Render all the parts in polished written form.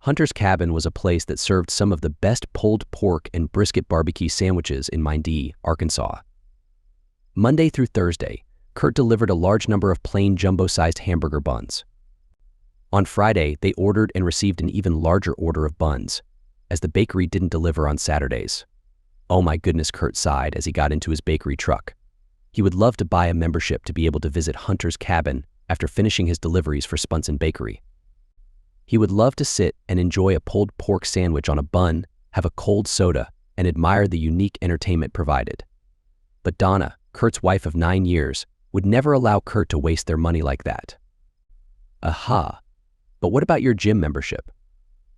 Hunter's Cabin was a place that served some of the best pulled pork and brisket barbecue sandwiches in Mindy, Arkansas. Monday through Thursday, Kurt delivered a large number of plain jumbo-sized hamburger buns. On Friday, they ordered and received an even larger order of buns, as the bakery didn't deliver on Saturdays. Oh my goodness, Kurt sighed as he got into his bakery truck. He would love to buy a membership to be able to visit Hunter's Cabin after finishing his deliveries for Spunson Bakery. He would love to sit and enjoy a pulled pork sandwich on a bun, have a cold soda, and admire the unique entertainment provided. But Donna, Kurt's wife of 9 years, would never allow Kurt to waste their money like that. Aha! But what about your gym membership?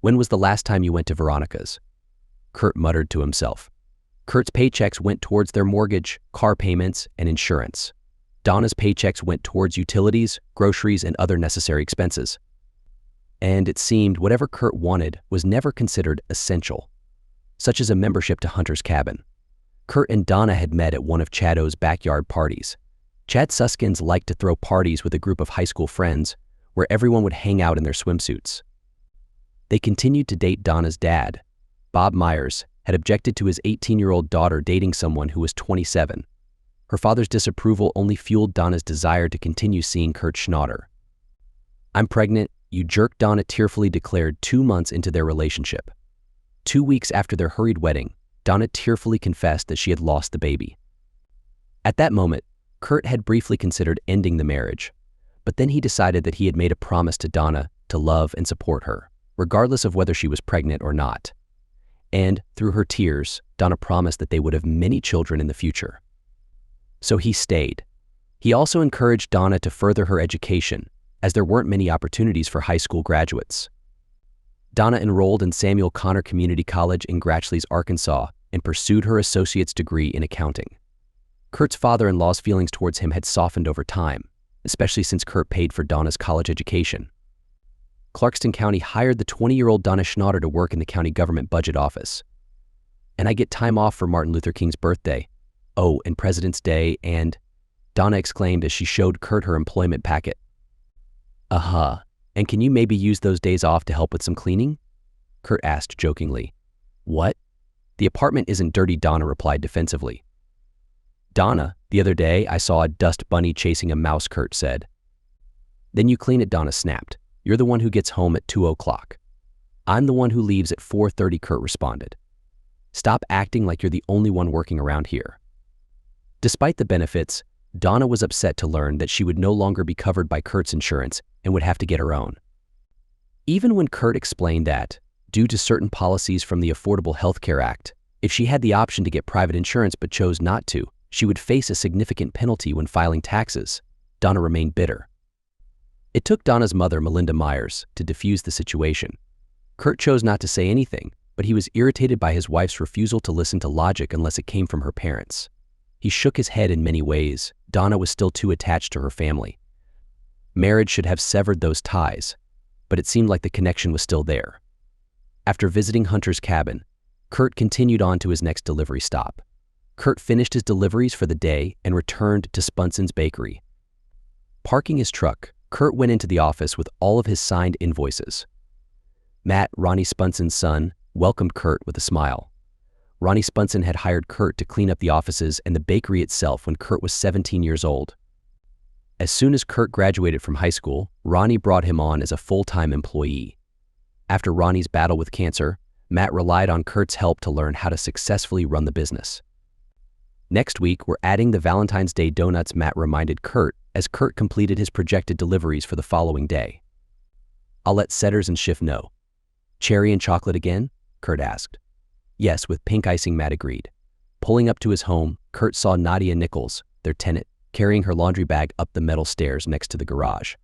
When was the last time you went to Veronica's? Kurt muttered to himself. Kurt's paychecks went towards their mortgage, car payments, and insurance. Donna's paychecks went towards utilities, groceries, and other necessary expenses. And it seemed whatever Kurt wanted was never considered essential, such as a membership to Hunter's Cabin. Kurt and Donna had met at one of Chad's backyard parties. Chad Suskins liked to throw parties with a group of high school friends where everyone would hang out in their swimsuits. They continued to date. Donna's dad, Bob Myers, had objected to his 18-year-old daughter dating someone who was 27. Her father's disapproval only fueled Donna's desire to continue seeing Kurt Schnatter. "I'm pregnant, you jerk," Donna tearfully declared 2 months into their relationship. 2 weeks after their hurried wedding, Donna tearfully confessed that she had lost the baby. At that moment, Kurt had briefly considered ending the marriage, but then he decided that he had made a promise to Donna to love and support her, regardless of whether she was pregnant or not. And, through her tears, Donna promised that they would have many children in the future. So he stayed. He also encouraged Donna to further her education, as there weren't many opportunities for high school graduates. Donna enrolled in Samuel Connor Community College in Grachleys, Arkansas, and pursued her associate's degree in accounting. Kurt's father-in-law's feelings towards him had softened over time, especially since Kurt paid for Donna's college education. Clarkston County hired the 20-year-old Donna Schnatter to work in the county government budget office. "And I get time off for Martin Luther King's birthday. Oh, and President's Day, and..." Donna exclaimed as she showed Kurt her employment packet. "Uh-huh. And can you maybe use those days off to help with some cleaning?" Kurt asked jokingly. "What? The apartment isn't dirty," Donna replied defensively. "Donna, the other day I saw a dust bunny chasing a mouse," Kurt said. "Then you clean it," Donna snapped. "You're the one who gets home at 2 o'clock. "I'm the one who leaves at 4:30, Kurt responded. "Stop acting like you're the only one working around here." Despite the benefits, Donna was upset to learn that she would no longer be covered by Kurt's insurance and would have to get her own. Even when Kurt explained that, due to certain policies from the Affordable Health Care Act, if she had the option to get private insurance but chose not to, she would face a significant penalty when filing taxes, Donna remained bitter. It took Donna's mother, Melinda Myers, to defuse the situation. Kurt chose not to say anything, but he was irritated by his wife's refusal to listen to logic unless it came from her parents. He shook his head in many ways. Donna was still too attached to her family. Marriage should have severed those ties, but it seemed like the connection was still there. After visiting Hunter's Cabin, Kurt continued on to his next delivery stop. Kurt finished his deliveries for the day and returned to Spunson's Bakery. Parking his truck, Kurt went into the office with all of his signed invoices. Matt, Ronnie Spunson's son, welcomed Kurt with a smile. Ronnie Spunson had hired Kurt to clean up the offices and the bakery itself when Kurt was 17 years old. As soon as Kurt graduated from high school, Ronnie brought him on as a full-time employee. After Ronnie's battle with cancer, Matt relied on Kurt's help to learn how to successfully run the business. "Next week, we're adding the Valentine's Day donuts," Matt reminded Kurt as Kurt completed his projected deliveries for the following day. "I'll let Setters and Schiff know." "Cherry and chocolate again?" Kurt asked. "Yes, with pink icing," Matt agreed. Pulling up to his home, Kurt saw Nadia Nichols, their tenant, carrying her laundry bag up the metal stairs next to the garage.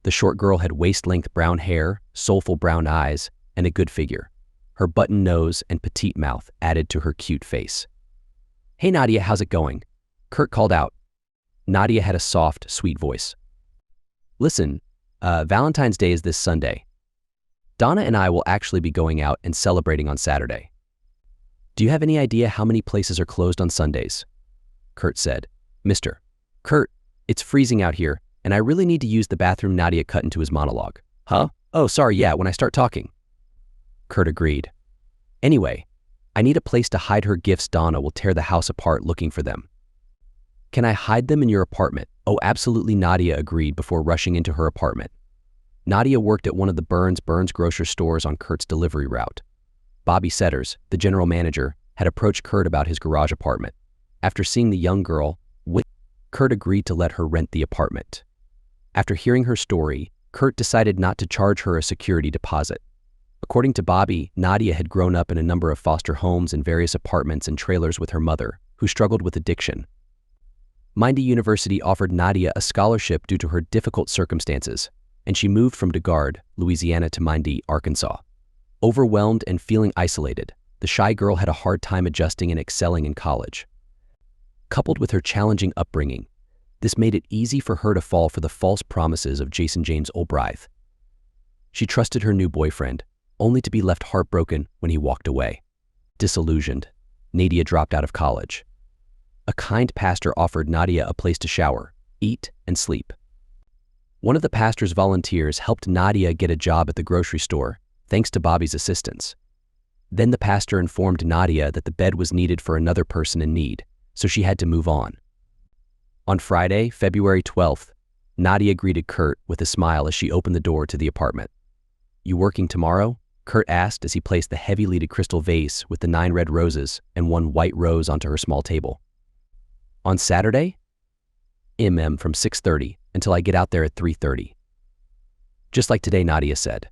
The short girl had waist-length brown hair, soulful brown eyes, and a good figure. Her button nose and petite mouth added to her cute face. "Hey Nadia, how's it going?" Kurt called out. Nadia had a soft, sweet voice. "Listen, Valentine's Day is this Sunday. Donna and I will actually be going out and celebrating on Saturday. Do you have any idea how many places are closed on Sundays?" Kurt said. "Mr. Kurt, it's freezing out here, and I really need to use the bathroom," Nadia cut into his monologue. "Huh? Oh, sorry, yeah, when I start talking." Kurt agreed. Anyway, I need a place to hide her gifts. Donna will tear the house apart looking for them. Can I hide them in your apartment? Oh, absolutely, Nadia agreed before rushing into her apartment. Nadia worked at one of the Burns grocery stores on Kurt's delivery route. Bobby Setters, the general manager, had approached Kurt about his garage apartment. After seeing the young girl, Kurt agreed to let her rent the apartment. After hearing her story, Kurt decided not to charge her a security deposit. According to Bobby, Nadia had grown up in a number of foster homes and various apartments and trailers with her mother, who struggled with addiction. Mindy University offered Nadia a scholarship due to her difficult circumstances, and she moved from DeGard, Louisiana to Mindy, Arkansas. Overwhelmed and feeling isolated, the shy girl had a hard time adjusting and excelling in college. Coupled with her challenging upbringing, this made it easy for her to fall for the false promises of Jason James Albright. She trusted her new boyfriend, only to be left heartbroken when he walked away. Disillusioned, Nadia dropped out of college. A kind pastor offered Nadia a place to shower, eat, and sleep. One of the pastor's volunteers helped Nadia get a job at the grocery store, thanks to Bobby's assistance. Then the pastor informed Nadia that the bed was needed for another person in need, so she had to move on. On Friday, February 12th, Nadia greeted Kurt with a smile as she opened the door to the apartment. "You working tomorrow?" Kurt asked as he placed the heavy-leaded crystal vase with the 9 red roses and 1 white rose onto her small table. "On Saturday?" From 6:30 until I get out there at 3:30. "Just like today," Nadia said.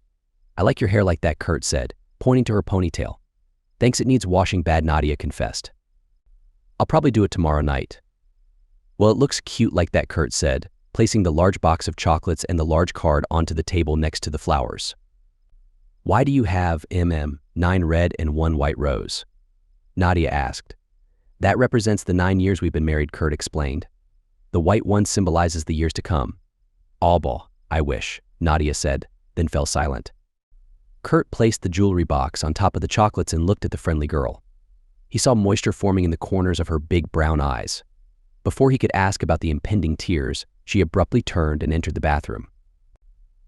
"I like your hair like that," Kurt said, pointing to her ponytail. "Thanks, it needs washing bad," Nadia confessed. "I'll probably do it tomorrow night." "Well, it looks cute like that," Kurt said, placing the large box of chocolates and the large card onto the table next to the flowers. "Why do you have 9 red and 1 white rose?" Nadia asked. "That represents the 9 years we've been married," Kurt explained. "The white one symbolizes the years to come." "Alba, I wish," Nadia said, then fell silent. Kurt placed the jewelry box on top of the chocolates and looked at the friendly girl. He saw moisture forming in the corners of her big brown eyes. Before he could ask about the impending tears, she abruptly turned and entered the bathroom.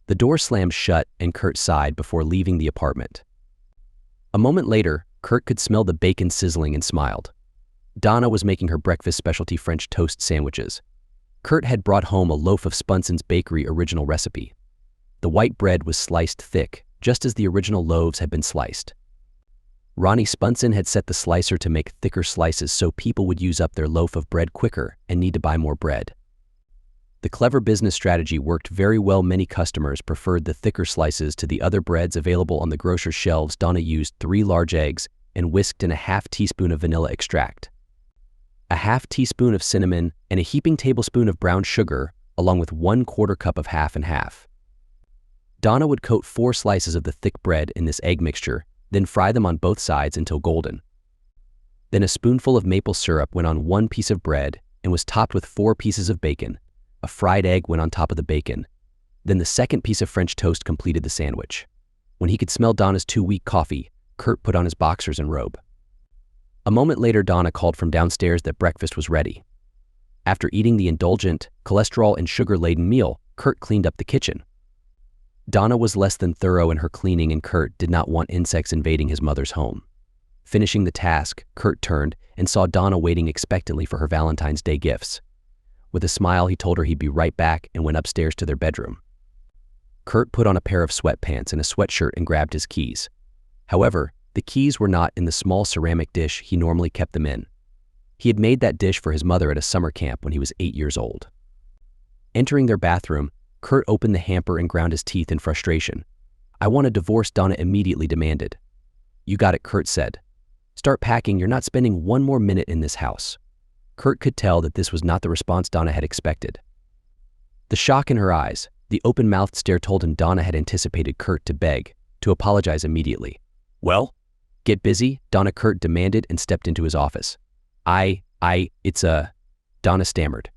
The door slammed shut and Kurt sighed before leaving the apartment. A moment later, Kurt could smell the bacon sizzling and smiled. Donna was making her breakfast specialty French toast sandwiches. Kurt had brought home a loaf of Spunson's Bakery original recipe. The white bread was sliced thick, just as the original loaves had been sliced. Ronnie Spunson had set the slicer to make thicker slices so people would use up their loaf of bread quicker and need to buy more bread. The clever business strategy worked very well. Many customers preferred the thicker slices to the other breads available on the grocer's shelves. Donna used 3 large eggs and whisked in a half teaspoon of vanilla extract, a half teaspoon of cinnamon, and a heaping tablespoon of brown sugar, along with 1/4 cup of half and half. Donna would coat 4 slices of the thick bread in this egg mixture, then fry them on both sides until golden. Then a spoonful of maple syrup went on 1 piece of bread and was topped with 4 pieces of bacon. A fried egg went on top of the bacon. Then the second piece of French toast completed the sandwich. When he could smell Donna's 2-week coffee, Kurt put on his boxers and robe. A moment later, Donna called from downstairs that breakfast was ready. After eating the indulgent, cholesterol and sugar-laden meal, Kurt cleaned up the kitchen. Donna was less than thorough in her cleaning, and Kurt did not want insects invading his mother's home. Finishing the task, Kurt turned and saw Donna waiting expectantly for her Valentine's Day gifts. With a smile, he told her he'd be right back and went upstairs to their bedroom. Kurt put on a pair of sweatpants and a sweatshirt and grabbed his keys. However, the keys were not in the small ceramic dish he normally kept them in. He had made that dish for his mother at a summer camp when he was 8 years old. Entering their bathroom, Kurt opened the hamper and ground his teeth in frustration. "I want a divorce," Donna immediately demanded. "You got it," Kurt said. "Start packing, you're not spending 1 more minute in this house." Kurt could tell that this was not the response Donna had expected. The shock in her eyes, the open-mouthed stare told him Donna had anticipated Kurt to beg, to apologize immediately. "Well, get busy," Kurt demanded and stepped into his office. It's Donna stammered.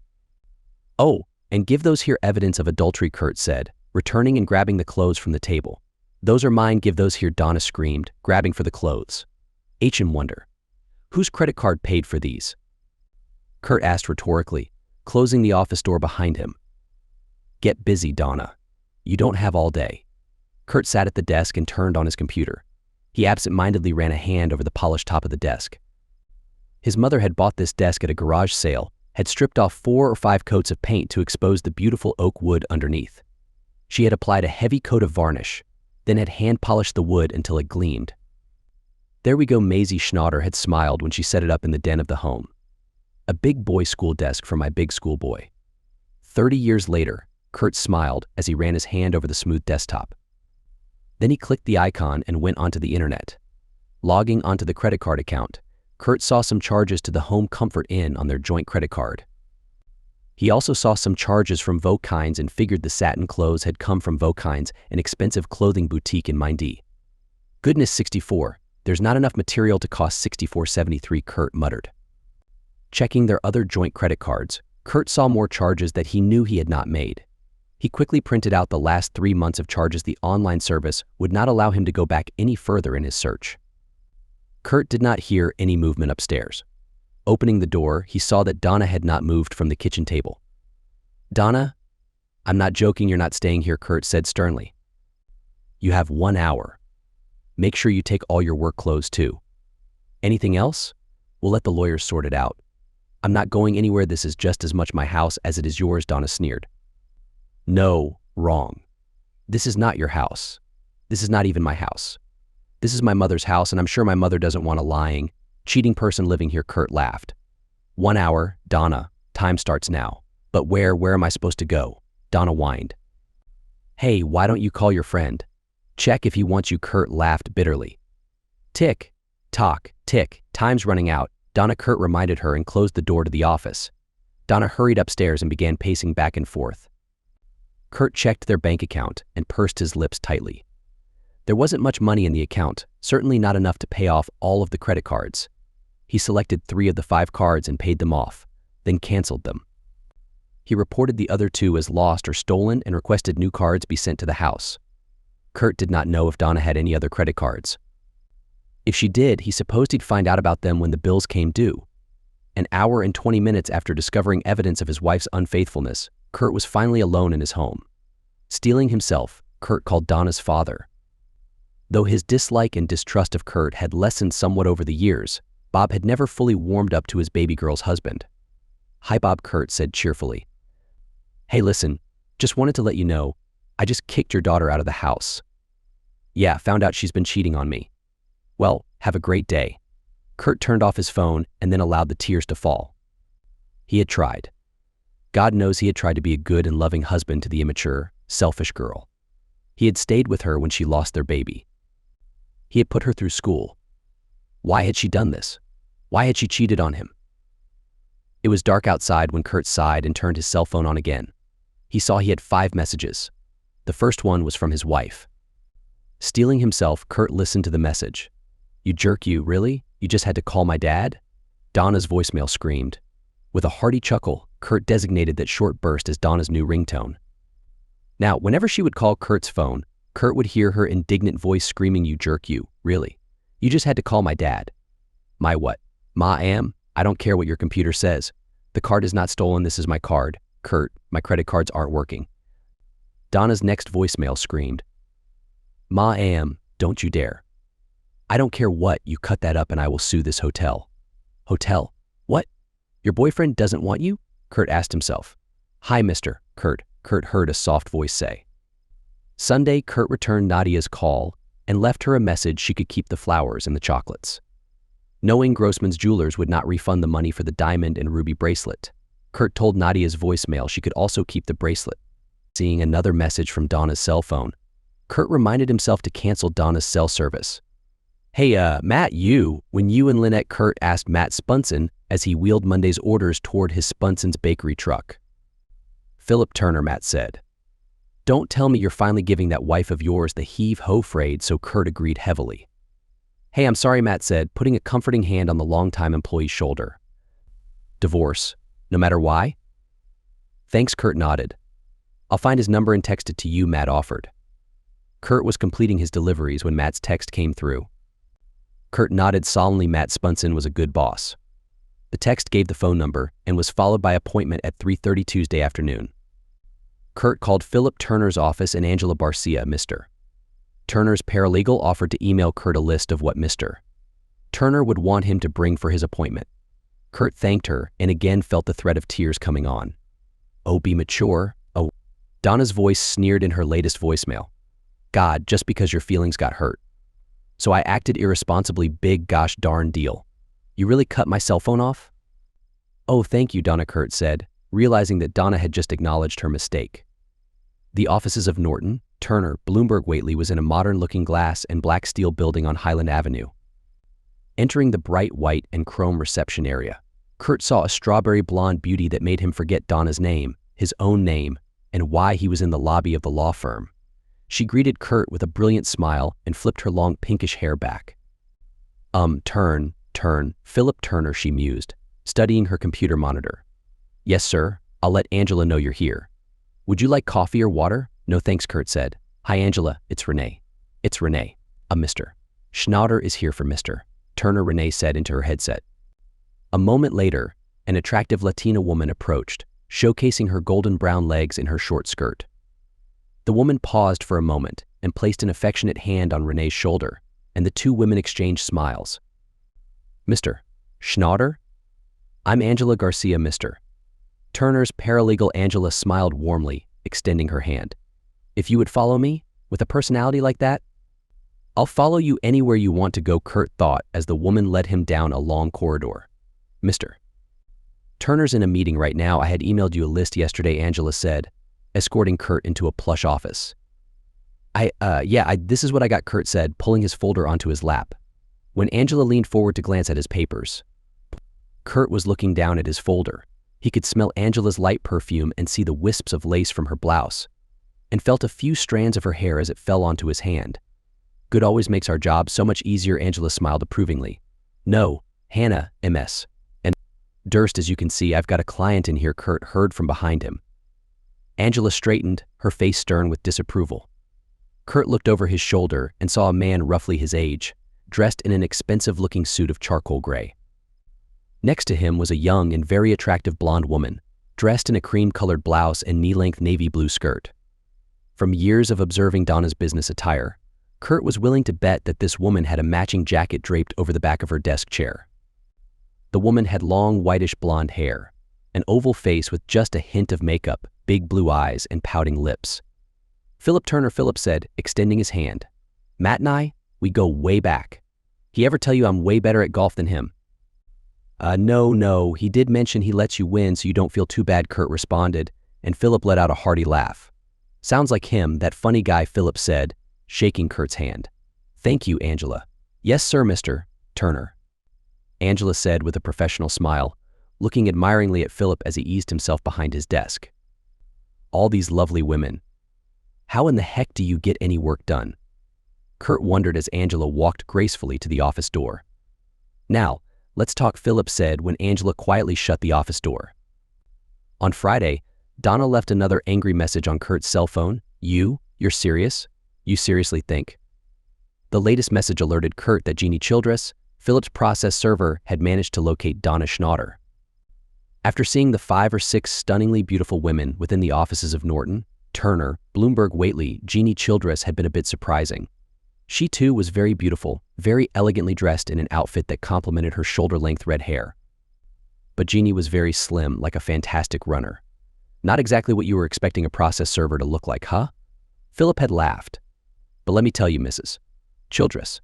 "Oh, and give those here evidence of adultery," Kurt said, returning and grabbing the clothes from the table. "Those are mine, give those here," Donna screamed, grabbing for the clothes. In wonder. "Whose credit card paid for these?" Kurt asked rhetorically, closing the office door behind him. "Get busy, Donna. You don't have all day." Kurt sat at the desk and turned on his computer. He absent-mindedly ran a hand over the polished top of the desk. His mother had bought this desk at a garage sale, had stripped off 4 or 5 coats of paint to expose the beautiful oak wood underneath. She had applied a heavy coat of varnish, then had hand-polished the wood until it gleamed. There we go, Maisie Schnatter had smiled when she set it up in the den of the home. A big boy school desk for my big school boy. 30 years later, Kurt smiled as he ran his hand over the smooth desktop. Then he clicked the icon and went onto the internet. Logging onto the credit card account, Kurt saw some charges to the Home Comfort Inn on their joint credit card. He also saw some charges from Vokines and figured the satin clothes had come from Vokines, an expensive clothing boutique in Mindy. Goodness 64, there's not enough material to cost $64.73, Kurt muttered. Checking their other joint credit cards, Kurt saw more charges that he knew he had not made. He quickly printed out the last 3 months of charges the online service would not allow him to go back any further in his search. Kurt did not hear any movement upstairs. Opening the door, he saw that Donna had not moved from the kitchen table. "Donna, I'm not joking, you're not staying here," Kurt said sternly. "You have 1 hour. Make sure you take all your work clothes too. Anything else? We'll let the lawyers sort it out. I'm not going anywhere. This is just as much my house as it is yours," Donna sneered. "No, wrong. This is not your house. This is not even my house. This is my mother's house, and I'm sure my mother doesn't want a lying, cheating person living here," Kurt laughed. 1 hour, Donna. Time starts now. "But where am I supposed to go?" Donna whined. "Hey, why don't you call your friend? Check if he wants you," Kurt laughed bitterly. Tick, tock, tick, time's running out, Donna. Kurt reminded her and closed the door to the office. Donna hurried upstairs and began pacing back and forth. Kurt checked their bank account and pursed his lips tightly. There wasn't much money in the account, certainly not enough to pay off all of the credit cards. He selected 3 of the 5 cards and paid them off, then canceled them. He reported the other 2 as lost or stolen and requested new cards be sent to the house. Kurt did not know if Donna had any other credit cards. If she did, he supposed he'd find out about them when the bills came due. An hour and 20 minutes after discovering evidence of his wife's unfaithfulness, Kurt was finally alone in his home. Steeling himself, Kurt called Donna's father. Though his dislike and distrust of Kurt had lessened somewhat over the years, Bob had never fully warmed up to his baby girl's husband. "Hi, Bob," Kurt said cheerfully. "Hey, listen, just wanted to let you know, I just kicked your daughter out of the house. Yeah, found out she's been cheating on me. Well, have a great day." Kurt turned off his phone and then allowed the tears to fall. He had tried. God knows he had tried to be a good and loving husband to the immature, selfish girl. He had stayed with her when she lost their baby. He had put her through school. Why had she done this? Why had she cheated on him? It was dark outside when Kurt sighed and turned his cell phone on again. He saw he had 5 messages. The first one was from his wife. Steeling himself, Kurt listened to the message. "You jerk, you, really? You just had to call my dad?" Donna's voicemail screamed. With a hearty chuckle, Kurt designated that short burst as Donna's new ringtone. Now, whenever she would call Kurt's phone, Kurt would hear her indignant voice screaming, "You jerk, you, really? You just had to call my dad." "My what? Ma am? I don't care what your computer says. The card is not stolen, this is my card. Kurt, my credit cards aren't working." Donna's next voicemail screamed, "Ma am, don't you dare. I don't care what, you cut that up and I will sue this hotel." "Hotel? What? Your boyfriend doesn't want you?" Kurt asked himself. "Hi, Mr. Kurt," Kurt heard a soft voice say. Sunday, Kurt returned Nadia's call and left her a message she could keep the flowers and the chocolates. Knowing Grossman's Jewelers would not refund the money for the diamond and ruby bracelet, Kurt told Nadia's voicemail she could also keep the bracelet. Seeing another message from Donna's cell phone, Kurt reminded himself to cancel Donna's cell service. "Hey, Matt, when you and Lynette," Kurt asked Matt Spunson as he wheeled Monday's orders toward his Spunson's bakery truck. "Philip Turner," Matt said. "Don't tell me you're finally giving that wife of yours the heave-ho frayed," so Kurt agreed heavily. "Hey, I'm sorry," Matt said, putting a comforting hand on the longtime employee's shoulder. "Divorce, no matter why?" "Thanks," Kurt nodded. "I'll find his number and text it to you," Matt offered. Kurt was completing his deliveries when Matt's text came through. Kurt nodded solemnly. Matt Spunson was a good boss. The text gave the phone number and was followed by appointment at 3:30 Tuesday afternoon. Kurt called Philip Turner's office and Angela Barcia, Mr. Turner's paralegal offered to email Kurt a list of what Mr. Turner would want him to bring for his appointment. Kurt thanked her and again felt the threat of tears coming on. "Oh, be mature. Oh." Donna's voice sneered in her latest voicemail. "God, just because your feelings got hurt. So I acted irresponsibly, big gosh darn deal. You really cut my cell phone off?" "Oh, thank you," Donna, Kurt said, realizing that Donna had just acknowledged her mistake. The offices of Norton, Turner, Bloomberg Whately was in a modern-looking glass and black steel building on Highland Avenue. Entering the bright white and chrome reception area, Kurt saw a strawberry blonde beauty that made him forget Donna's name, his own name, and why he was in the lobby of the law firm. She greeted Kurt with a brilliant smile and flipped her long pinkish hair back. Philip Turner," she mused, studying her computer monitor. "Yes, sir. I'll let Angela know you're here. Would you like coffee or water?" "No thanks," Kurt said. "Hi, Angela. It's Renee." "It's Renee. Mr. Schnauder is here for Mr. Turner," Renee said into her headset. A moment later, an attractive Latina woman approached, showcasing her golden brown legs in her short skirt. The woman paused for a moment and placed an affectionate hand on Renee's shoulder, and the two women exchanged smiles. "Mr. Schnauder? I'm Angela Garcia, Mr. Turner's paralegal." Angela smiled warmly, extending her hand. "If you would follow me, with a personality like that?" "I'll follow you anywhere you want to go," Kurt thought as the woman led him down a long corridor. "Mr. Turner's in a meeting right now. I had emailed you a list yesterday," Angela said, escorting Kurt into a plush office. This is what I got," Kurt said, pulling his folder onto his lap. When Angela leaned forward to glance at his papers, Kurt was looking down at his folder. He could smell Angela's light perfume and see the wisps of lace from her blouse, and felt a few strands of her hair as it fell onto his hand. "Good always makes our job so much easier," Angela smiled approvingly. "No, Hannah, MS. And Durst, as you can see, I've got a client in here," Kurt heard from behind him. Angela straightened, her face stern with disapproval. Kurt looked over his shoulder and saw a man roughly his age, dressed in an expensive-looking suit of charcoal gray. Next to him was a young and very attractive blonde woman, dressed in a cream-colored blouse and knee-length navy blue skirt. From years of observing Donna's business attire, Kurt was willing to bet that this woman had a matching jacket draped over the back of her desk chair. The woman had long, whitish blonde hair, an oval face with just a hint of makeup, big blue eyes, and pouting lips. "Philip Turner," Philip said, extending his hand. "Matt and I, we go way back. He ever tell you I'm way better at golf than him?" No, he did mention he lets you win so you don't feel too bad," Kurt responded, and Philip let out a hearty laugh. "Sounds like him, that funny guy," Philip said, shaking Kurt's hand. "Thank you, Angela." "Yes, sir, Mr. Turner," Angela said with a professional smile, looking admiringly at Philip as he eased himself behind his desk. All these lovely women. How in the heck do you get any work done? Kurt wondered as Angela walked gracefully to the office door. "Now, let's talk," Philip said when Angela quietly shut the office door. On Friday, Donna left another angry message on Kurt's cell phone. You're serious? You seriously think?" The latest message alerted Kurt that Jeannie Childress, Philip's process server, had managed to locate Donna Schnauder. After seeing the 5 or 6 stunningly beautiful women within the offices of Norton, Turner, Bloomberg Whately, Jeannie Childress had been a bit surprising. She too was very beautiful, very elegantly dressed in an outfit that complemented her shoulder-length red hair. But Jeannie was very slim, like a fantastic runner. Not exactly what you were expecting a process server to look like, huh? Philip had laughed. But let me tell you, Mrs. Childress,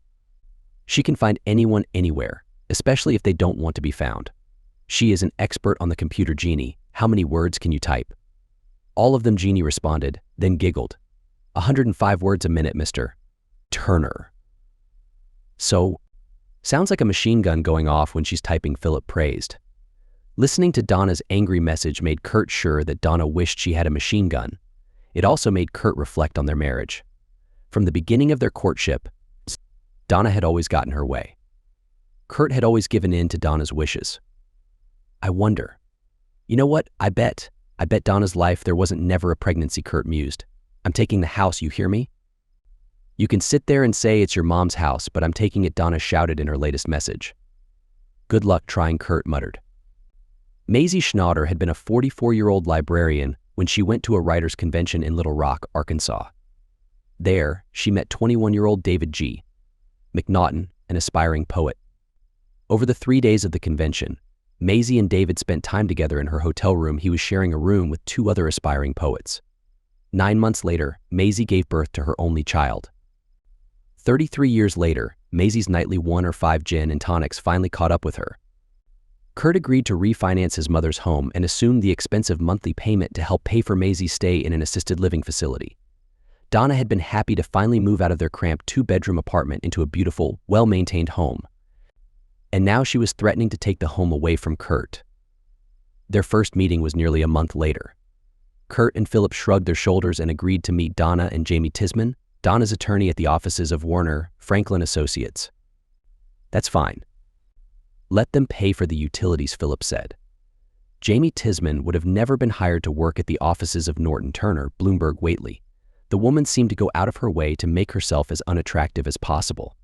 she can find anyone anywhere, especially if they don't want to be found. She is an expert on the computer. Jeannie, how many words can you type? All of them, Jeannie responded, then giggled. 105 words a minute, Mr. Turner. So, sounds like a machine gun going off when she's typing, Philip praised. Listening to Donna's angry message made Kurt sure that Donna wished she had a machine gun. It also made Kurt reflect on their marriage. From the beginning of their courtship, Donna had always gotten her way. Kurt had always given in to Donna's wishes. I wonder. You know what? I bet Donna's life there wasn't never a pregnancy, Kurt mused. I'm taking the house, you hear me? You can sit there and say it's your mom's house, but I'm taking it, Donna shouted in her latest message. Good luck trying, Kurt muttered. Maisie Schnauder had been a 44-year-old librarian when she went to a writers' convention in Little Rock, Arkansas. There, she met 21-year-old David G. McNaughton, an aspiring poet. Over the 3 days of the convention, Maisie and David spent time together in her hotel room. He was sharing a room with 2 other aspiring poets. 9 months later, Maisie gave birth to her only child. 33 years later, Maisie's nightly 1 or 5 gin and tonics finally caught up with her. Kurt agreed to refinance his mother's home and assumed the expensive monthly payment to help pay for Maisie's stay in an assisted living facility. Donna had been happy to finally move out of their cramped 2-bedroom apartment into a beautiful, well-maintained home. And now she was threatening to take the home away from Kurt. Their first meeting was nearly a month later. Kurt and Philip shrugged their shoulders and agreed to meet Donna and Jamie Tisman, Donna's attorney at the offices of Warner, Franklin Associates. That's fine. Let them pay for the utilities, Philip said. Jamie Tisman would have never been hired to work at the offices of Norton Turner, Bloomberg Waitley. The woman seemed to go out of her way to make herself as unattractive as possible.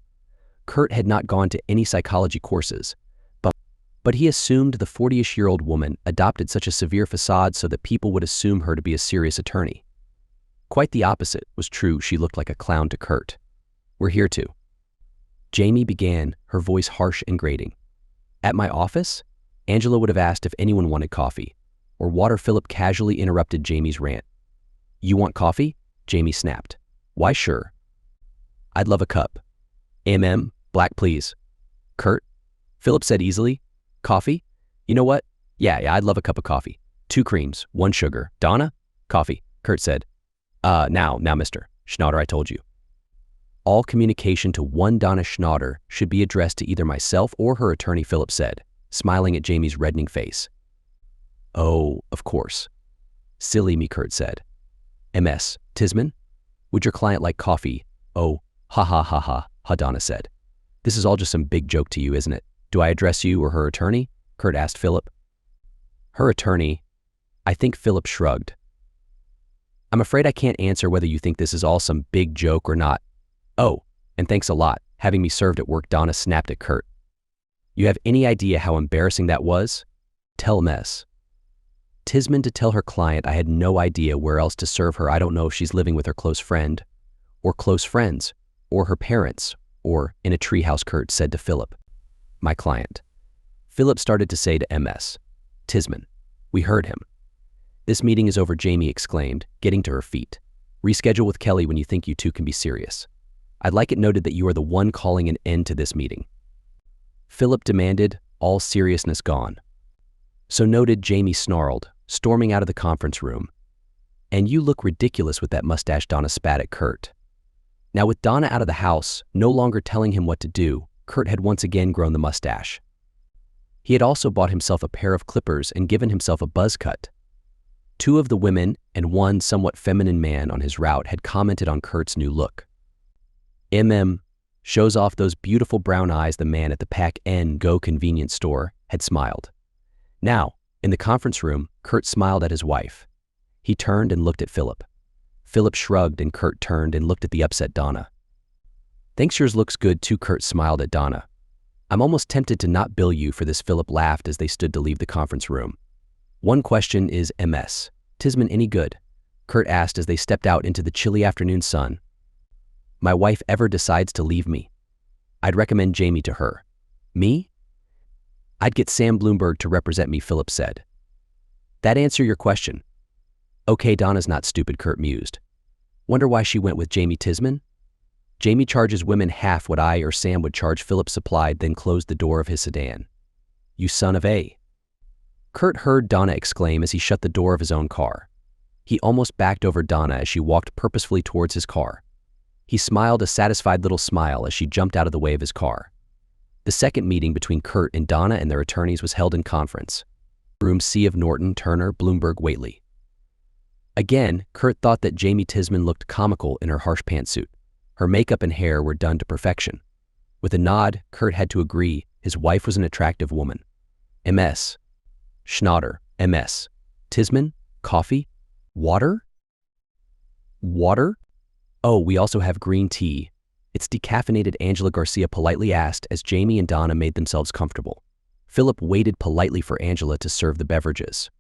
Kurt had not gone to any psychology courses, but he assumed the 40-ish-year-old woman adopted such a severe facade so that people would assume her to be a serious attorney. Quite the opposite was true. She looked like a clown to Kurt. We're here to. Jamie began, her voice harsh and grating. At my office, Angela would have asked if anyone wanted coffee, or water. Philip casually interrupted Jamie's rant. You want coffee? Jamie snapped. Why, sure. I'd love a cup. Black, please. Kurt? Philip said easily. Coffee? You know what? Yeah, I'd love a cup of coffee. 2 creams, 1 sugar. Donna? Coffee, Kurt said. Now, Mr. Schnauder, I told you. All communication to one Donna Schnauder should be addressed to either myself or her attorney, Philip said, smiling at Jamie's reddening face. Oh, of course. Silly me, Kurt said. MS, Tisman? Would your client like coffee? Oh, ha, Donna said. This is all just some big joke to you, isn't it? Do I address you or her attorney? Kurt asked Philip. Her attorney? I think Philip shrugged. I'm afraid I can't answer whether you think this is all some big joke or not. Oh, and thanks a lot, having me served at work, Donna snapped at Kurt. You have any idea how embarrassing that was? Tell Ms. Tisman to tell her client I had no idea where else to serve her. I don't know if she's living with her close friend, or close friends, or her parents, or in a treehouse, Kurt said to Philip. My client. Philip started to say to Ms. Tisman. We heard him. This meeting is over, Jamie exclaimed, getting to her feet. Reschedule with Kelly when you think you two can be serious. I'd like it noted that you are the one calling an end to this meeting. Philip demanded, all seriousness gone. So noted, Jamie snarled, storming out of the conference room. And you look ridiculous with that mustache, Donna spat at Kurt. Now with Donna out of the house, no longer telling him what to do, Kurt had once again grown the mustache. He had also bought himself a pair of clippers and given himself a buzz cut. 2 of the women and 1 somewhat feminine man on his route had commented on Kurt's new look. Shows off those beautiful brown eyes. The man at the Pack N Go convenience store had smiled. Now, in the conference room, Kurt smiled at his wife. He turned and looked at Philip. Philip shrugged and Kurt turned and looked at the upset Donna. Thanks, yours looks good too, Kurt smiled at Donna. I'm almost tempted to not bill you for this. Philip laughed as they stood to leave the conference room. One question is Ms. Tisman any good? Kurt asked as they stepped out into the chilly afternoon sun. My wife ever decides to leave me, I'd recommend Jamie to her. Me? I'd get Sam Bloomberg to represent me, Philip said. That answer your question? Okay, Donna's not stupid, Kurt mused. Wonder why she went with Jamie Tisman? Jamie charges women half what I or Sam would charge, Philip supplied, then closed the door of his sedan. You son of a. Kurt heard Donna exclaim as he shut the door of his own car. He almost backed over Donna as she walked purposefully towards his car. He smiled a satisfied little smile as she jumped out of the way of his car. The second meeting between Kurt and Donna and their attorneys was held in conference. Room C of Norton, Turner, Bloomberg, Waitley. Again, Kurt thought that Jamie Tisman looked comical in her harsh pantsuit. Her makeup and hair were done to perfection. With a nod, Kurt had to agree his wife was an attractive woman. MS. Schnauder, MS. Tisman, coffee? Water? Water? Oh, we also have green tea. It's decaffeinated, Angela Garcia politely asked as Jamie and Donna made themselves comfortable. Philip waited politely for Angela to serve the beverages.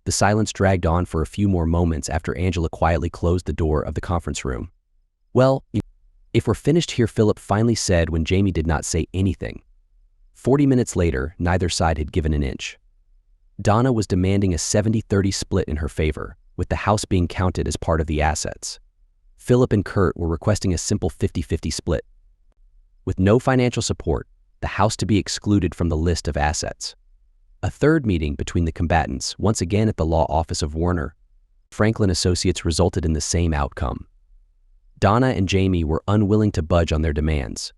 The silence dragged on for a few more moments after Angela quietly closed the door of the conference room. Well, if we're finished here, Philip finally said when Jamie did not say anything. 40 minutes later, neither side had given an inch. Donna was demanding a 70-30 split in her favor, with the house being counted as part of the assets. Philip and Kurt were requesting a simple 50-50 split. With no financial support, the house to be excluded from the list of assets. A third meeting between the combatants, once again at the law office of Warner Franklin Associates, resulted in the same outcome. Donna and Jamie were unwilling to budge on their demands.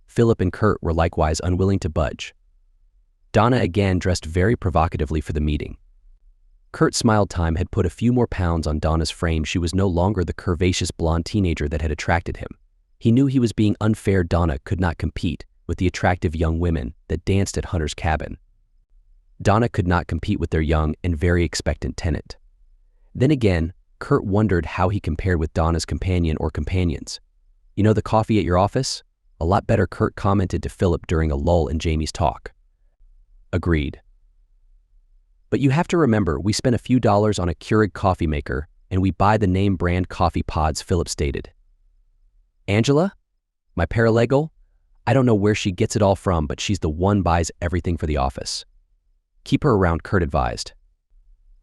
Philip and Kurt were likewise unwilling to budge. Donna again dressed very provocatively for the meeting. Kurt smiled. Time had put a few more pounds on Donna's frame. She was no longer the curvaceous blonde teenager that had attracted him. He knew he was being unfair. Donna could not compete with the attractive young women that danced at Hunter's cabin. Donna could not compete with their young and very expectant tenant. Then again, Kurt wondered how he compared with Donna's companion or companions. "You know the coffee at your office? A lot better," Kurt commented to Philip during a lull in Jamie's talk. "Agreed. But you have to remember, we spent a few dollars on a Keurig coffee maker, and we buy the name brand coffee pods," Philip stated. "Angela? My paralegal? I don't know where she gets it all from, but she's the one buys everything for the office. Keep her around," Kurt advised.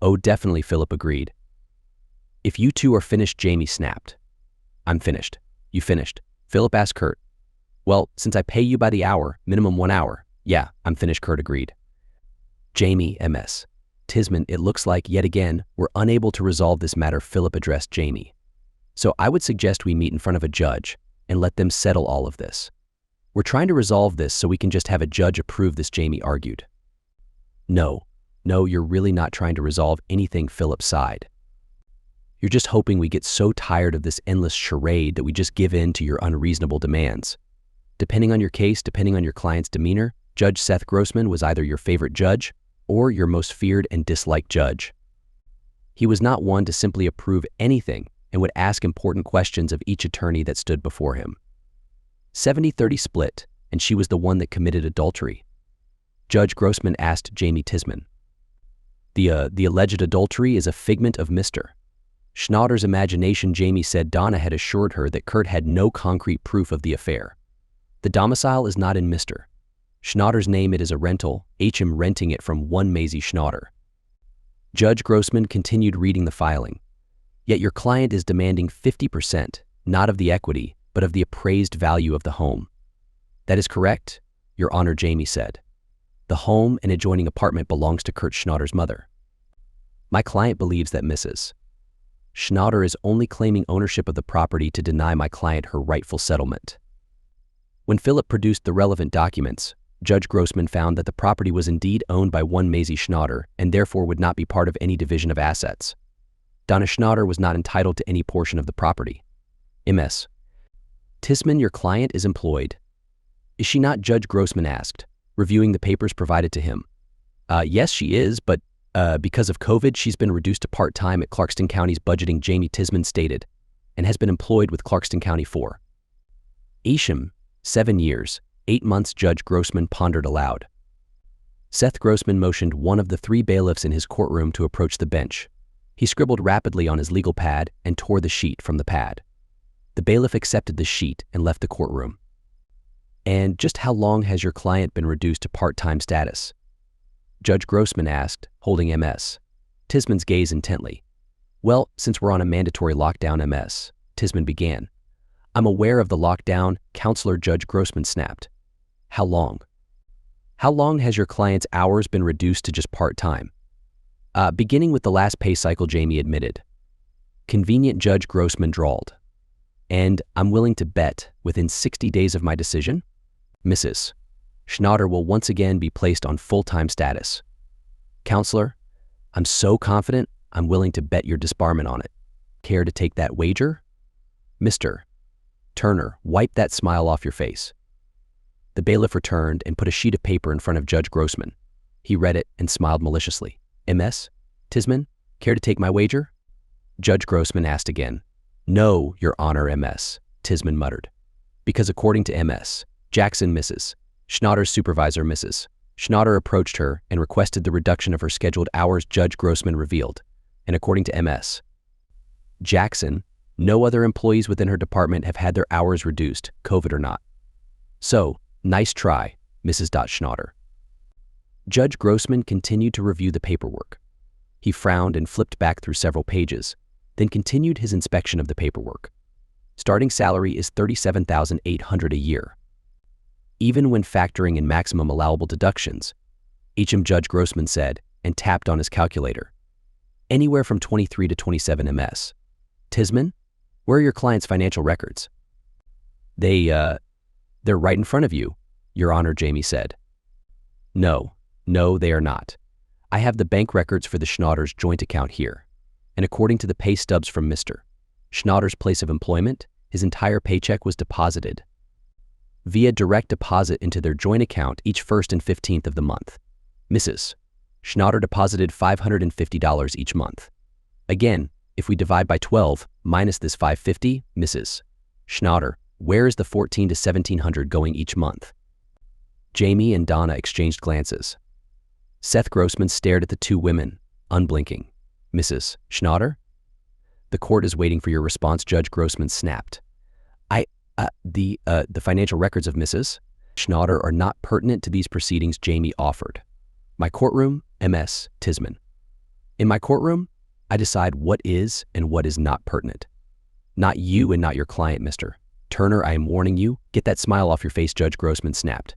"Oh, definitely," Philip agreed. "If you two are finished," Jamie snapped. "I'm finished." "You finished?" Philip asked Kurt. "Well, since I pay you by the hour, minimum 1 hour. Yeah, I'm finished," Kurt agreed. "Jamie, MS. Tisman, it looks like, yet again, we're unable to resolve this matter," Philip addressed Jamie. "So I would suggest we meet in front of a judge and let them settle all of this. We're trying to resolve this so we can just have a judge approve this," Jamie argued. No, you're really not trying to resolve anything," Philip sighed. "You're just hoping we get so tired of this endless charade that we just give in to your unreasonable demands. Depending on your case, depending on your client's demeanor, Judge Seth Grossman was either your favorite judge or your most feared and disliked judge. He was not one to simply approve anything and would ask important questions of each attorney that stood before him. 70-30 split, and she was the one that committed adultery. Judge Grossman asked Jamie Tisman. The alleged adultery is a figment of Mr. Schnatter's imagination," Jamie said. Donna had assured her that Kurt had no concrete proof of the affair. "The domicile is not in Mr. Schnatter's name. It is a rental, HM renting it from one Maisie Schnatter." Judge Grossman continued reading the filing. "Yet your client is demanding 50%, not of the equity, but of the appraised value of the home." "That is correct, Your Honor," Jamie said. "The home and adjoining apartment belongs to Kurt Schnatter's mother. My client believes that Mrs. Schnatter is only claiming ownership of the property to deny my client her rightful settlement." When Philip produced the relevant documents, Judge Grossman found that the property was indeed owned by one Maisie Schnatter and therefore would not be part of any division of assets. Donna Schnatter was not entitled to any portion of the property. MS. Tisman, your client is employed. "Is she not?" Judge Grossman asked, reviewing the papers provided to him. Yes, she is, but because of COVID, she's been reduced to part-time at Clarkston County's budgeting," Jamie Tisman stated, "and has been employed with Clarkston County for Isham, 7 years, 8 months, Judge Grossman pondered aloud. Seth Grossman motioned one of the 3 bailiffs in his courtroom to approach the bench. He scribbled rapidly on his legal pad and tore the sheet from the pad. The bailiff accepted the sheet and left the courtroom. "And just how long has your client been reduced to part-time status?" Judge Grossman asked, holding MS. Tisman's gaze intently. "Well, since we're on a mandatory lockdown," MS. Tisman began. "I'm aware of the lockdown," Counselor Judge Grossman snapped. "How long? How long has your client's hours been reduced to just part-time?" Beginning with the last pay cycle," Jamie admitted. "Convenient," Judge Grossman drawled. "And I'm willing to bet within 60 days of my decision, Mrs. Schnatter will once again be placed on full-time status. Counselor, I'm so confident I'm willing to bet your disbarment on it. Care to take that wager?" "Mr. Turner, wipe that smile off your face." The bailiff returned and put a sheet of paper in front of Judge Grossman. He read it and smiled maliciously. "MS. Tisman, care to take my wager?" Judge Grossman asked again. "No, Your Honor, MS. Tisman muttered. "Because according to MS. Jackson, Mrs. Schnatter's supervisor, Mrs. Schnatter, approached her and requested the reduction of her scheduled hours," Judge Grossman revealed. "And according to MS. Jackson, No other employees within her department have had their hours reduced, COVID or not. So, nice try, Mrs. Schnatter. Judge Grossman continued to review the paperwork. He frowned and flipped back through several pages, then continued his inspection of the paperwork. Starting salary is $37,800 a year. Even when factoring in maximum allowable deductions, Judge Grossman said, and tapped on his calculator. Anywhere from 23 to 27 ms. Tisman, where are your client's financial records? They're right in front of you, Your Honor, Jamie said. No, they are not. I have the bank records for the Schnatter's joint account here, and according to the pay stubs from Mr. Schnatter's place of employment, his entire paycheck was deposited via direct deposit into their joint account each 1st and 15th of the month. Mrs. Schnatter deposited $550 each month. Again, if we divide by 12 minus this $550, Mrs. Schnatter, where is the $1,400 to $1,700 going each month? Jamie and Donna exchanged glances. Seth Grossman stared at the two women, unblinking. Mrs. Schnatter? The court is waiting for your response, Judge Grossman snapped. The financial records of Mrs. Schnatter are not pertinent to these proceedings, Jamie offered. My courtroom, Ms. Tisman. In my courtroom, I decide what is and what is not pertinent. Not you and not your client, Mr. Turner, I am warning you. Get that smile off your face, Judge Grossman snapped.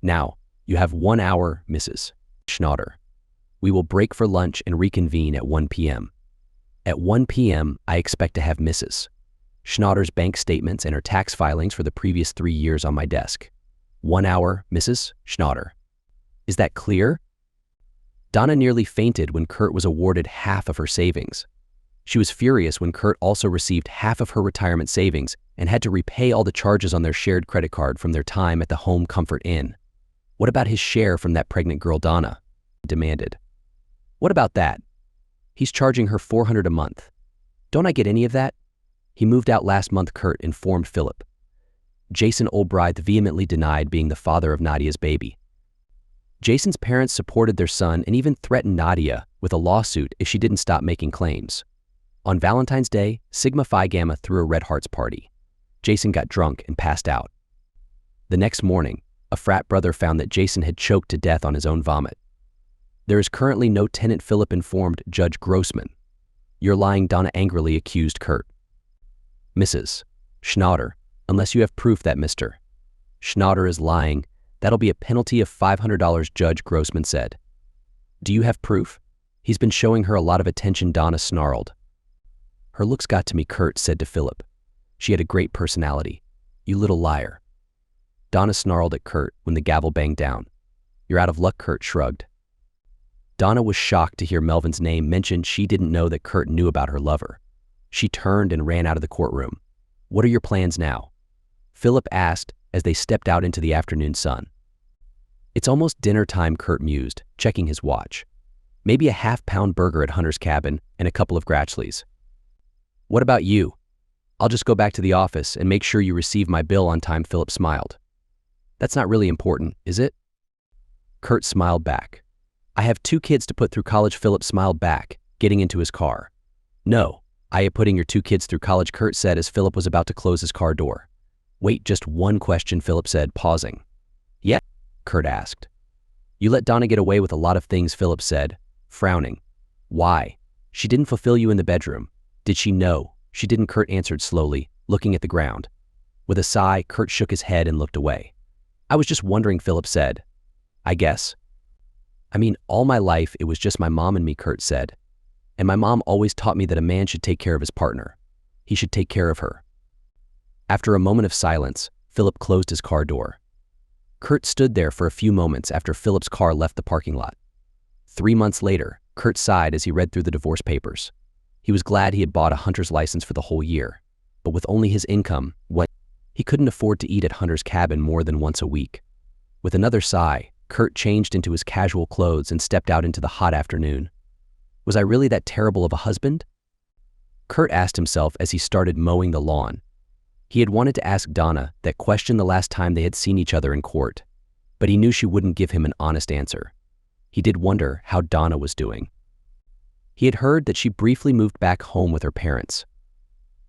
Now, you have 1 hour, Mrs. Schnatter. We will break for lunch and reconvene at 1 p.m. At 1 p.m., I expect to have Mrs. Schnatter's bank statements and her tax filings for the previous 3 years on my desk. 1 hour, Mrs. Schnatter. Is that clear? Donna nearly fainted when Kurt was awarded half of her savings. She was furious when Kurt also received half of her retirement savings and had to repay all the charges on their shared credit card from their time at the Home Comfort Inn. What about his share from that pregnant girl, Donna? He demanded. What about that? He's charging her $400 a month. Don't I get any of that? He moved out last month, Kurt informed Philip. Jason Albright vehemently denied being the father of Nadia's baby. Jason's parents supported their son and even threatened Nadia with a lawsuit if she didn't stop making claims. On Valentine's Day, Sigma Phi Gamma threw a Red Hearts party. Jason got drunk and passed out. The next morning, a frat brother found that Jason had choked to death on his own vomit. There is currently no tenant, Philip informed Judge Grossman. You're lying, Donna angrily accused Kurt. Mrs. Schnatter, unless you have proof that Mr. Schnatter is lying, that'll be a penalty of $500, Judge Grossman said. Do you have proof? He's been showing her a lot of attention, Donna snarled. Her looks got to me, Kurt said to Philip. She had a great personality. You little liar. Donna snarled at Kurt when the gavel banged down. You're out of luck, Kurt shrugged. Donna was shocked to hear Melvin's name mentioned. She didn't know that Kurt knew about her lover. She turned and ran out of the courtroom. What are your plans now? Philip asked as they stepped out into the afternoon sun. It's almost dinner time, Kurt mused, checking his watch. Maybe a half-pound burger at Hunter's Cabin and a couple of Gratchleys. What about you? I'll just go back to the office and make sure you receive my bill on time, Philip smiled. That's not really important, is it? Kurt smiled back. I have 2 kids to put through college, Philip smiled back, getting into his car. No, I am putting your 2 kids through college, Kurt said as Philip was about to close his car door. Wait, just one question, Philip said, pausing. Yeah? Kurt asked. You let Donna get away with a lot of things, Philip said, frowning. Why? She didn't fulfill you in the bedroom. Did she know? She didn't, Kurt answered slowly, looking at the ground. With a sigh, Kurt shook his head and looked away. I was just wondering, Philip said. I guess. I mean, all my life it was just my mom and me, Kurt said. And my mom always taught me that a man should take care of his partner. He should take care of her. After a moment of silence, Philip closed his car door. Kurt stood there for a few moments after Philip's car left the parking lot. 3 months later, Kurt sighed as he read through the divorce papers. He was glad he had bought a hunter's license for the whole year, but with only his income, he couldn't afford to eat at Hunter's Cabin more than once a week. With another sigh, Kurt changed into his casual clothes and stepped out into the hot afternoon. Was I really that terrible of a husband? Kurt asked himself as he started mowing the lawn. He had wanted to ask Donna that question the last time they had seen each other in court, but he knew she wouldn't give him an honest answer. He did wonder how Donna was doing. He had heard that she briefly moved back home with her parents.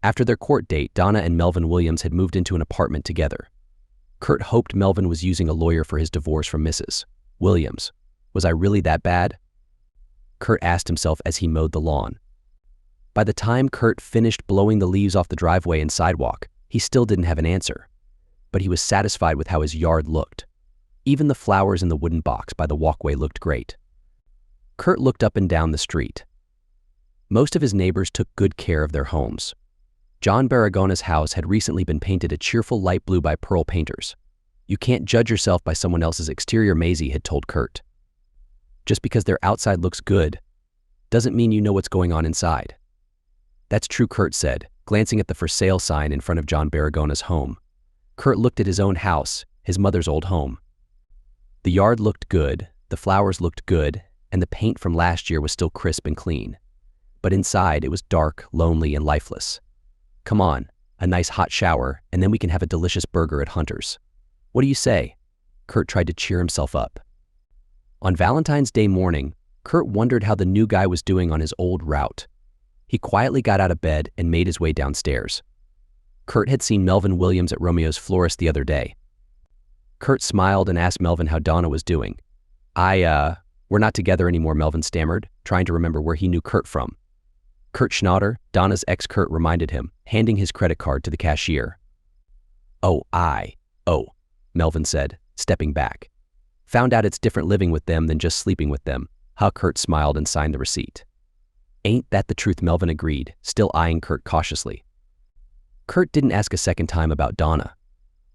After their court date, Donna and Melvin Williams had moved into an apartment together. Kurt hoped Melvin was using a lawyer for his divorce from Mrs. Williams. Was I really that bad? Kurt asked himself as he mowed the lawn. By the time Kurt finished blowing the leaves off the driveway and sidewalk, he still didn't have an answer. But he was satisfied with how his yard looked. Even the flowers in the wooden box by the walkway looked great. Kurt looked up and down the street. Most of his neighbors took good care of their homes. John Barragona's house had recently been painted a cheerful light blue by Pearl painters. You can't judge yourself by someone else's exterior, Maisie had told Kurt. Just because their outside looks good doesn't mean you know what's going on inside. That's true, Kurt said, glancing at the for sale sign in front of John Barragona's home. Kurt looked at his own house, his mother's old home. The yard looked good, the flowers looked good, and the paint from last year was still crisp and clean. But inside it was dark, lonely, and lifeless. Come on, a nice hot shower, and then we can have a delicious burger at Hunter's. What do you say? Kurt tried to cheer himself up. On Valentine's Day morning, Kurt wondered how the new guy was doing on his old route. He quietly got out of bed and made his way downstairs. Kurt had seen Melvin Williams at Romeo's florist the other day. Kurt smiled and asked Melvin how Donna was doing. We're not together anymore, Melvin stammered, trying to remember where he knew Kurt from. Kurt Schnatter, Donna's ex-Kurt, reminded him, handing his credit card to the cashier. Oh, Melvin said, stepping back. Found out it's different living with them than just sleeping with them. Kurt smiled and signed the receipt. Ain't that the truth, Melvin agreed, still eyeing Kurt cautiously. Kurt didn't ask a second time about Donna.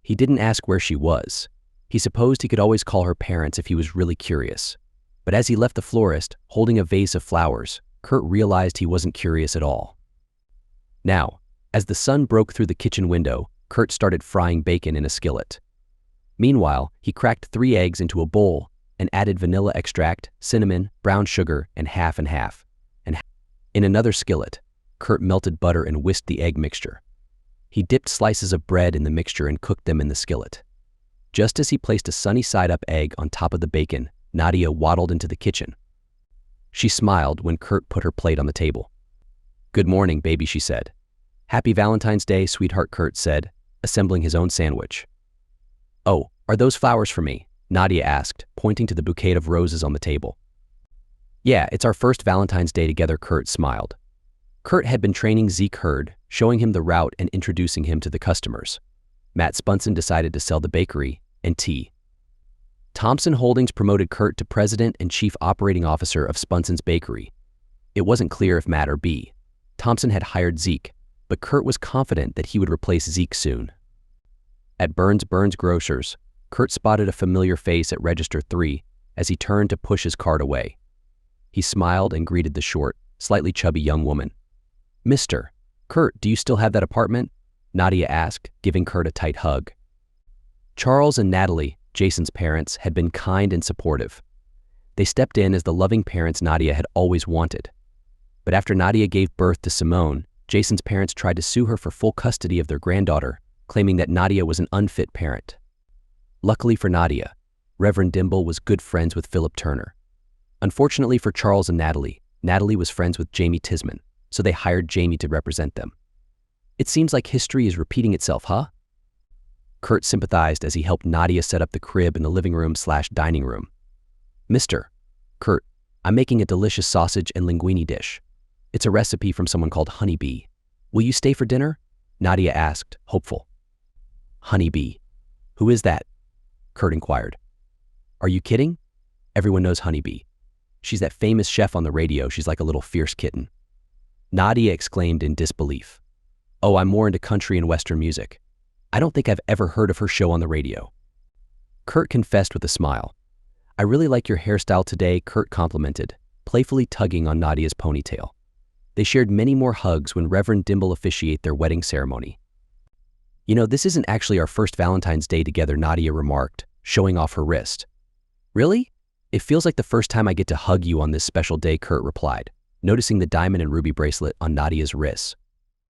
He didn't ask where she was. He supposed he could always call her parents if he was really curious. But as he left the florist, holding a vase of flowers, Kurt realized he wasn't curious at all. Now, as the sun broke through the kitchen window, Kurt started frying bacon in a skillet. Meanwhile, he cracked 3 eggs into a bowl and added vanilla extract, cinnamon, brown sugar, and half. In another skillet, Kurt melted butter and whisked the egg mixture. He dipped slices of bread in the mixture and cooked them in the skillet. Just as he placed a sunny side-up egg on top of the bacon, Nadia waddled into the kitchen. She smiled when Kurt put her plate on the table. Good morning, baby, she said. Happy Valentine's Day, sweetheart, Kurt said, assembling his own sandwich. Oh, are those flowers for me? Nadia asked, pointing to the bouquet of roses on the table. Yeah, it's our first Valentine's Day together, Kurt smiled. Kurt had been training Zeke Hurd, showing him the route and introducing him to the customers. Matt Spunson decided to sell the bakery and tea. Thompson Holdings promoted Kurt to president and chief operating officer of Spunson's Bakery. It wasn't clear if Matt or B. Thompson had hired Zeke, but Kurt was confident that he would replace Zeke soon. At Burns Grocers, Kurt spotted a familiar face at Register 3 as he turned to push his cart away. He smiled and greeted the short, slightly chubby young woman. Mr. Kurt, do you still have that apartment? Nadia asked, giving Kurt a tight hug. Charles and Natalie, Jason's parents, had been kind and supportive. They stepped in as the loving parents Nadia had always wanted. But after Nadia gave birth to Simone, Jason's parents tried to sue her for full custody of their granddaughter, claiming that Nadia was an unfit parent. Luckily for Nadia, Reverend Dimble was good friends with Philip Turner. Unfortunately for Charles and Natalie, Natalie was friends with Jamie Tisman, so they hired Jamie to represent them. It seems like history is repeating itself, huh? Kurt sympathized as he helped Nadia set up the crib in the living room/dining room. Mr. Kurt, I'm making a delicious sausage and linguine dish. It's a recipe from someone called Honeybee. Will you stay for dinner? Nadia asked, hopeful. Honeybee. Who is that? Kurt inquired. Are you kidding? Everyone knows Honeybee. She's that famous chef on the radio. She's like a little fierce kitten. Nadia exclaimed in disbelief. Oh, I'm more into country and Western music. I don't think I've ever heard of her show on the radio. Kurt confessed with a smile. I really like your hairstyle today, Kurt complimented, playfully tugging on Nadia's ponytail. They shared many more hugs when Reverend Dimble officiated their wedding ceremony. You know, this isn't actually our first Valentine's Day together, Nadia remarked, showing off her wrist. Really? It feels like the first time I get to hug you on this special day, Kurt replied, noticing the diamond and ruby bracelet on Nadia's wrists.